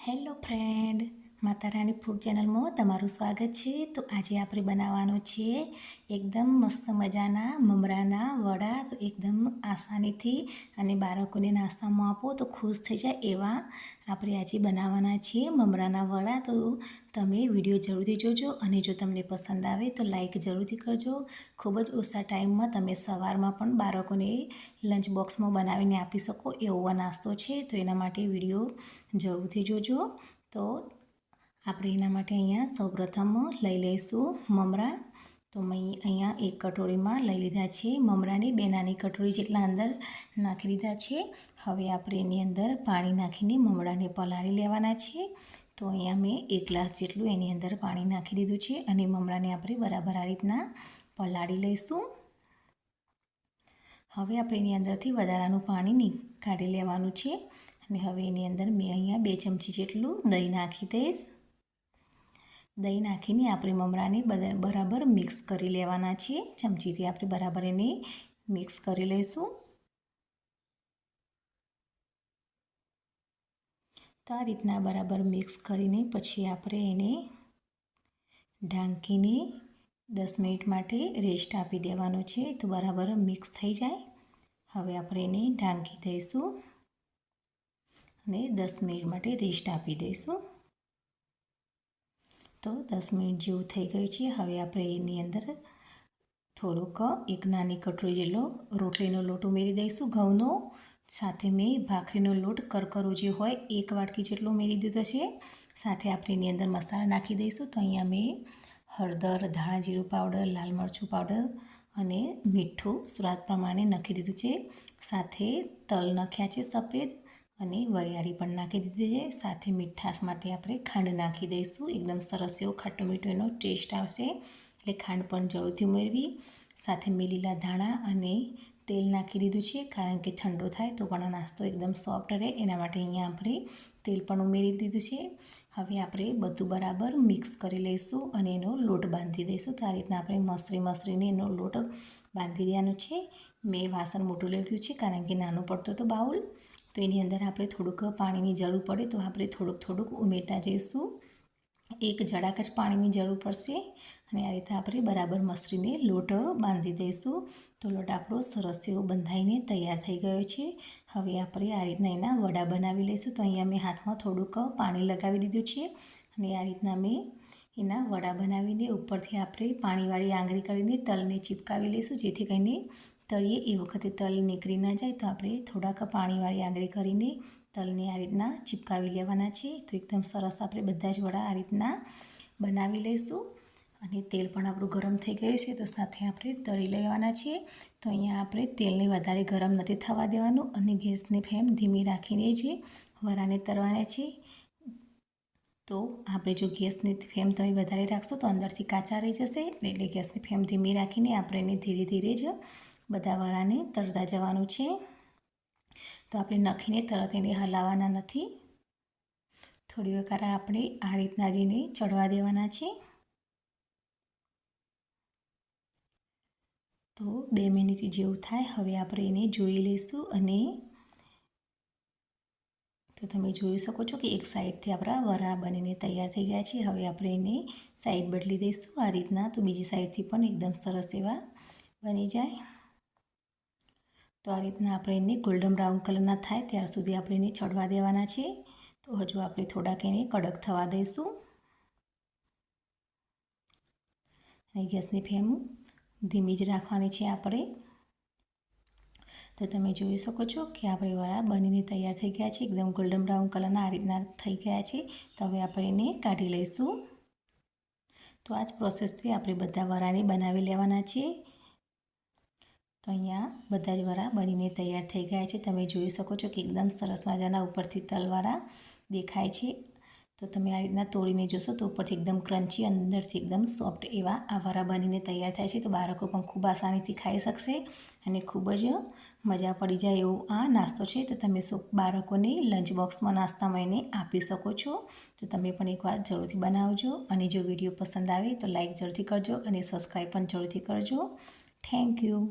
Hello friend, માતા રાણી food ચેનલમાં તમારું સ્વાગત છે. તો આજે આપણે બનાવવાનો છે એકદમ મસ્ત મજાના મમરાના વડા. તો એકદમ આસાનીથી અને બાળકોને નાસ્તામાં આપો તો ખુશ થઈ જાય એવા આપણે આજે બનાવવાના છીએ મમરાના વડા. તો તમે વિડીયો જરૂરથી જોજો અને જો તમને પસંદ આવે તો લાઈક જરૂરથી કરજો. ખૂબ જ ઓછા ટાઈમમાં તમે સવારમાં પણ બાળકોને લંચ બોક્સમાં બનાવીને આપી શકો એવો નાસ્તો છે. તો એના માટે વિડીયો જરૂરથી જોજો. તો આપણે એના માટે અહીંયા સૌપ્રથમ લઈ લઈશું મમરા. તો મેં અહીંયા એક કટોરીમાં લઈ લીધા છે મમરાની 2 નાની કટોરી જેટલા અંદર નાખી દીધા છે. હવે આપણે એની અંદર પાણી નાખીને મમરાને પલાળી લેવાના છે. તો અહીંયા મેં 1 ગ્લાસ જેટલું એની અંદર પાણી નાખી દીધું છે અને મમરાને આપણે બરાબર આ રીતના પલાળી લઈશું. હવે આપણે એની અંદરથી વધારાનું પાણી કાઢી લેવાનું છે અને હવે એની અંદર મેં અહીંયા 2 ચમચી જેટલું દહીં નાખી દઈશ. દહીં નાખીને આપણે મમરાને બરાબર મિક્સ કરી લેવાના છે. ચમચીથી આપણે બરાબર એને મિક્સ કરી લઈશું. તો આ રીતના બરાબર મિક્સ કરીને પછી આપણે એને ઢાંકીને 10 મિનિટ માટે રેસ્ટ આપી દેવાનો છે. તો બરાબર મિક્સ થઈ જાય. હવે આપણે એને ઢાંકી દઈશું અને 10 મિનિટ માટે રેસ્ટ આપી દઈશું. તો 10 મિનિટ જેવું થઈ ગયું છે. હવે આપણે એની અંદર થોડોક 1 નાની કટોરી જેટલો રોટલીનો લોટ ઉમેરી દઈશું ઘઉંનો. સાથે મેં ભાખરીનો લોટ કરકરો જે હોય 1 વાટકી જેટલો ઉમેરી દીધો છે. સાથે આપણે એની અંદર મસાલા નાખી દઈશું. તો અહીંયા મેં હળદર, ધાણા જીરું પાવડર, લાલ મરચું પાવડર અને મીઠું સ્વાદ પ્રમાણે નાખી દીધું છે. સાથે તલ નાખ્યા છે સફેદ અને વરિયાળી પણ નાખી દીધી છે. સાથે મીઠાશ માટે આપણે ખાંડ નાખી દઈશું. એકદમ સરસ એવો ખાટો મીઠો એનો ટેસ્ટ આવશે એટલે ખાંડ પણ જરૂરથી ઉમેરવી. સાથે મેં લીલા ધાણા અને તેલ નાખી દીધું છે કારણ કે ઠંડો થાય તો પણ આ નાસ્તો એકદમ સોફ્ટ રહે એના માટે અહીંયા આપણે તેલ પણ ઉમેરી દીધું છે. હવે આપણે બધું બરાબર મિક્સ કરી લઈશું અને એનો લોટ બાંધી દઈશું. તો આ રીતના આપણે મસરીને એનો લોટ બાંધી દેવાનો છે. મેં વાસણ મોટું લીધું છે કારણ કે નાનો પડતો તો બાઉલ. તો એની અંદર આપણે થોડુંક પાણીની જરૂર પડે તો આપણે થોડુંક ઉમેરતા જઈશું. 1 જરાક જ પાણીની જરૂર પડશે અને આ રીતે આપણે બરાબર મસરીને લોટ બાંધી દઈશું. તો લોટ આપણો સરસ એવો બંધાઈને તૈયાર થઈ ગયો છે. હવે આપણે આ રીતના એના વડા બનાવી લઈશું. તો અહીંયા મેં હાથમાં થોડુંક પાણી લગાવી દીધું છે અને આ રીતના મેં એના વડા બનાવીને ઉપરથી આપણે પાણીવાળી આંગળી કરીને તલને ચીપકાવી લઈશું જેથી કરીને તળીએ એ વખતે તલ નીકળી ના જાય. તો આપણે થોડાક પાણીવાળી આંગળી કરીને તલને આ રીતના ચીપકાવી લેવાના છે. તો એકદમ સરસ આપણે બધા જ વડા આ રીતના બનાવી લઈશું અને તેલ પણ આપણું ગરમ થઈ ગયું છે. તો સાથે આપણે તળી લેવાના છે. તો અહીંયા આપણે તેલને વધારે ગરમ નથી થવા દેવાનું અને ગેસની ફ્લેમ ધીમી રાખીને જ વડાને તળવાના છે. તો આપણે જો ગેસની ફ્લેમ તમે વધારે રાખશો તો અંદરથી કાચા રહી જશે એટલે ગેસની ફ્લેમ ધીમી રાખીને આપણે એને ધીરે ધીરે જ બધા વડાને તળતા જવાનું છે. તો આપણે નખીને તરત એને હલાવવાના નથી. થોડી વાર આપણે આ રીતના જ એને ચડવા દેવાના છે. તો 2 મિનિટ જેવું થાય. હવે આપણે એને જોઈ લઈશું અને તો તમે જોઈ શકો છો કે એક સાઈડથી આપણા વડા બનીને તૈયાર થઈ ગયા છે. હવે આપણે એને સાઈડ બદલી દઈશું આ રીતના. તો બીજી સાઈડથી પણ એકદમ સરસ એવા બની જાય. તો આ રીતના આપણે એને ગોલ્ડન બ્રાઉન કલરના થાય ત્યાર સુધી આપણે એને ચડવા દેવાના છે. તો હજુ આપણે થોડાક એને કડક થવા દઈશું અને ગેસની ફ્લેમ ધીમી જ રાખવાની છે આપણે. તો તમે જોઈ શકો છો કે આપણે વડા બનીને તૈયાર થઈ ગયા છે. એકદમ ગોલ્ડન બ્રાઉન કલરના આ રીતના થઈ ગયા છે. તો હવે આપણે એને કાઢી લઈશું. તો આ જ પ્રોસેસથી આપણે બધા વડાને બનાવી લેવાના છે. તો અહીંયા બધા જ વડા બનીને તૈયાર થઈ ગયા છે. તમે જોઈ શકો છો કે એકદમ સરસ મજાના ઉપરથી તલવાળા દેખાય છે. તો તમે આ રીતના તોડીને જોશો તો ઉપરથી એકદમ ક્રન્ચી અંદરથી એકદમ સોફ્ટ એવા આ વડા બનીને તૈયાર થાય છે. તો બાળકો પણ ખૂબ આસાનીથી ખાઈ શકશે અને ખૂબ જ મજા પડી જાય એવો આ નાસ્તો છે. તો તમે બાળકોને લંચ બોક્સમાં નાસ્તામાં એને આપી શકો છો. તો તમે પણ એકવાર જરૂરથી બનાવજો અને જો વિડીયો પસંદ આવે તો લાઈક જરૂરથી કરજો અને સબસ્ક્રાઈબ પણ જરૂરથી કરજો. Thank you.